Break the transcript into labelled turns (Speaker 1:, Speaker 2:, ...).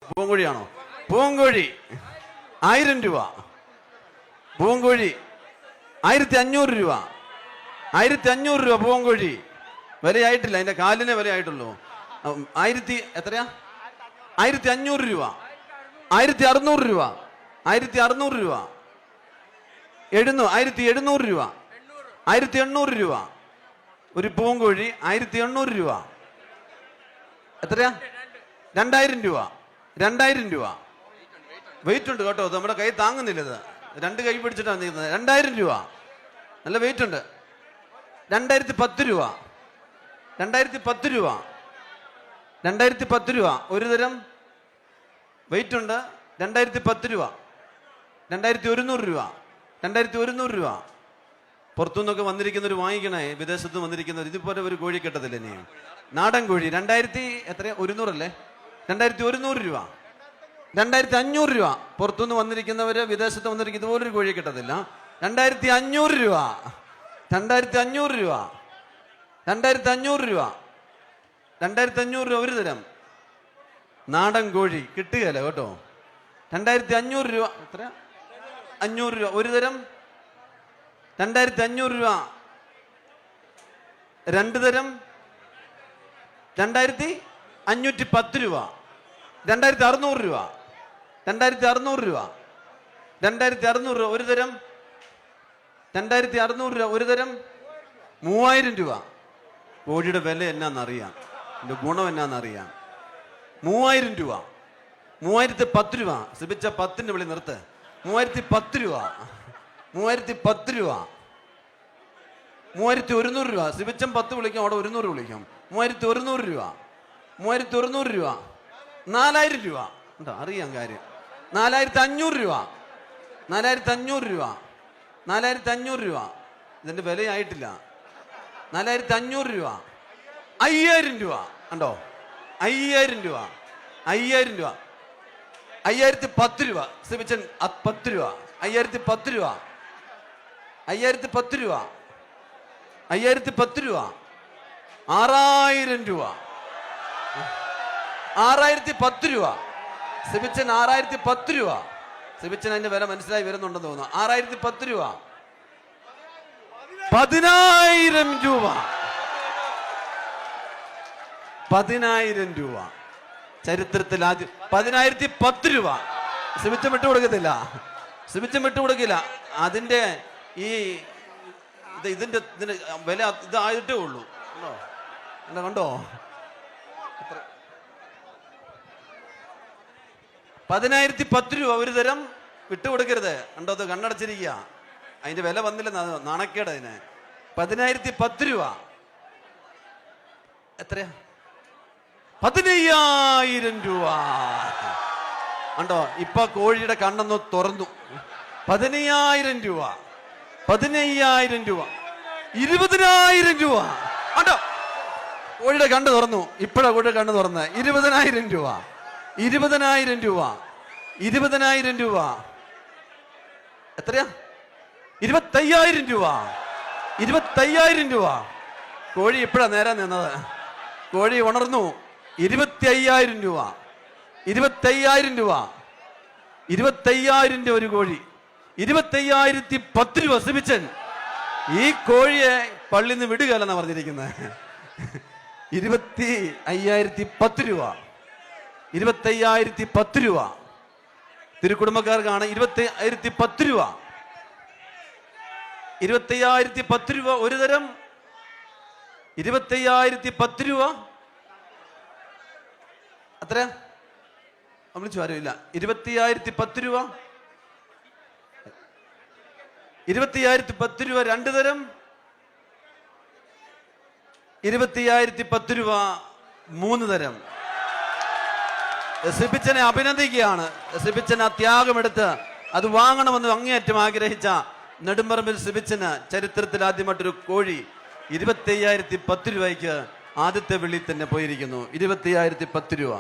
Speaker 1: പൂങ്കോഴിയാണോ? പൂങ്കോഴി 1000 രൂപ. പൂങ്കോഴി 1500 രൂപ. 1500 രൂപ പൂങ്കോഴി. വിലയായിട്ടില്ല, അതിന്റെ കാലിനെ വിലയായിട്ടുള്ളൂ. എത്രയാ? 1500 രൂപ. 1600 രൂപ. 1600 രൂപ. 1700 രൂപ. 1800 രൂപ. ഒരു പൂങ്കോഴി 1800 രൂപ. എത്രയാ? 2000 രൂപ. 2000 രൂപ. വെയിറ്റ് ഉണ്ട് കേട്ടോ, നമ്മുടെ കൈ താങ്ങുന്നില്ല. ഇത് 2 കൈ പിടിച്ചിട്ടാണ് നിൽക്കുന്നത്. 2000 രൂപ. നല്ല വെയിറ്റ് ഉണ്ട്. 2010 രൂപ. 2010 രൂപ. 2010 രൂപ. ഒരു തരം വെയിറ്റ് ഉണ്ട്. 2010 രൂപ. 2100 രൂപ. 2100 രൂപ. പുറത്തുനിന്നൊക്കെ വന്നിരിക്കുന്നവർ വാങ്ങിക്കണേ, വിദേശത്ത് വന്നിരിക്കുന്നവർ. ഇതുപോലെ ഒരു കോഴി കിട്ടത്തില്ല ഇനി. നാടൻ കോഴി 2100 അല്ലേ? 2100 രൂപ. 2500 രൂപ. പുറത്തുനിന്ന് വന്നിരിക്കുന്നവര്, വിദേശത്ത് വന്നിരിക്കുന്ന ഇതുപോലൊരു കോഴി കിട്ടത്തില്ല. 2500 രൂപ. 2500 രൂപ. 2500 രൂപ. 2500 രൂപ ഒരു തരം നാടൻ കോഴി കിട്ടുകയല്ല കേട്ടോ. 2500 രൂപ. എത്ര? 500 രൂപ ഒരു തരം. 2500 രൂപ. 2 തരം 2510 രൂപ. 2600 രൂപ. 2600 രൂപ. 2600 രൂപ ഒരു തരം. 2600 രൂപ ഒരു തരം. 3000 രൂപ. കോഴിയുടെ വില എന്നാന്നറിയാം, എൻ്റെ ഗുണം എന്നാന്നറിയാം. 3000 രൂപ. 3010 രൂപ. സിബിച്ച 10ന്റെ വിളി നിർത്ത്. 3010 രൂപ. 3010 രൂപ. 3100 രൂപ. സിബിച്ചം 10 വിളിക്കും, അവിടെ 100 വിളിക്കും. 3100 രൂപ. 3100 രൂപ. 4000 രൂപ. ഉണ്ടോ? അറിയാം കാര്യം. 4500 രൂപ. 4500 രൂപ. 4500 രൂപ. ഇതിന്റെ വിലയായിട്ടില്ല. 4500 രൂപ. 5000 രൂപ. ഉണ്ടോ? 5000 രൂപ. 5000 രൂപ. 5010 രൂപ. സിബിച്ചൻ 10 രൂപ. 5010 രൂപ. 5010 രൂപ. 5010 രൂപ. 6000 രൂപ. 6010 രൂപ. സിബിച്ചൻ 6010 രൂപ. സിബിച്ചൻ അതിന്റെ വില മനസ്സിലായി വരുന്നുണ്ടെന്ന് തോന്നുന്നു. 6010 രൂപ. 10000 രൂപ. 10000 രൂപ. ചരിത്രത്തിൽ ആദ്യം. 10010 രൂപ. സിബിച്ചൻ വിട്ടുകൊടുക്കത്തില്ല. സിബിച്ചൻ വിട്ടുകൊടുക്കില്ല. അതിന്റെ ഈ ഇതിന്റെ വില ഇതായിട്ടേ ഉള്ളൂ. കണ്ടോ? 10010 രൂപ ഒരു തരം. വിട്ടുകൊടുക്കരുത്. കണ്ടോ? അത് കണ്ണടച്ചിരിക്കുക. അതിന്റെ വില വന്നില്ല, നാണക്കേട് അതിന്. 10010 രൂപ. എത്രയാ? 15000 രൂപ. കണ്ടോ? ഇപ്പൊ കോഴിയുടെ കണ്ണൊന്ന് തുറന്നു. 15000 രൂപ. 15000 രൂപ. 20000 രൂപ. കണ്ടോ? കോഴിയുടെ കണ്ണ് തുറന്നു. ഇപ്പോഴാ കോഴിയുടെ കണ്ണ് തുറന്ന്. 20000 രൂപ. 20000 രൂപ. 20000 രൂപ. എത്രയാ? 25000 രൂപ. 25000 രൂപ. കോഴി ഇപ്പോഴാ നേരെ നിന്നത്. കോഴി ഉണർന്നു. 25000 രൂപ. 25000 രൂപ. 25000 രൂപ ഒരു കോഴി. 25010 രൂപ. സിബിച്ചൻ ഈ കോഴിയെ പള്ളിയിൽ നിന്ന് വിടുകയല്ലെന്നാ പറഞ്ഞിരിക്കുന്നത്. 25010 രൂപ. 25010 രൂപ. തിരുക്കുടുംബക്കാർക്കാണ് 25010 രൂപ. 25010 രൂപ ഒരു തരം. 25010 രൂപ. അത്ര വിളിച്ചു ആരുമില്ല. 25010 രൂപ. 25010 രൂപ 2 തരം. 25010 രൂപ 3 തരം. സിബിച്ചനെ അഭിനന്ദിക്കുകയാണ്. സിബിച്ചൻ ആ ത്യാഗമെടുത്ത് അത് വാങ്ങണമെന്ന് അങ്ങേയറ്റം ആഗ്രഹിച്ച നെടുമ്പറമ്പിൽ സിബിച്ചന് ചരിത്രത്തിൽ ആദ്യമായിട്ടൊരു കോഴി 25010 രൂപയ്ക്ക് ആദ്യത്തെ വിളി തന്നെ പോയിരിക്കുന്നു. 25010 രൂപ.